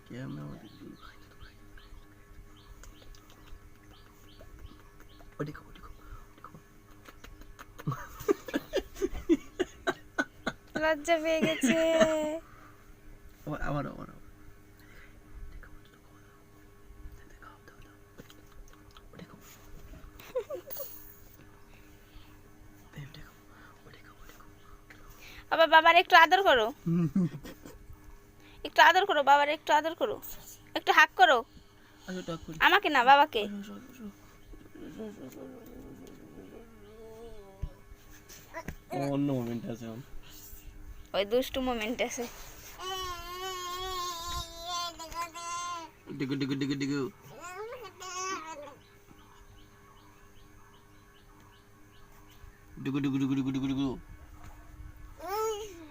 क्या मैं वो देखो লজ্জা পেয়ে গেছে। আবার আবার বাবার একটু আদর করো, একটু আদর করো বাবার, একটু আদর করো, একটু হাক করো। আমাকে না, বাবাকে। অন্য মোমেন্ট আছে ওই দুষ্টু মোমেন্ট আছে। ডিগু ডিগু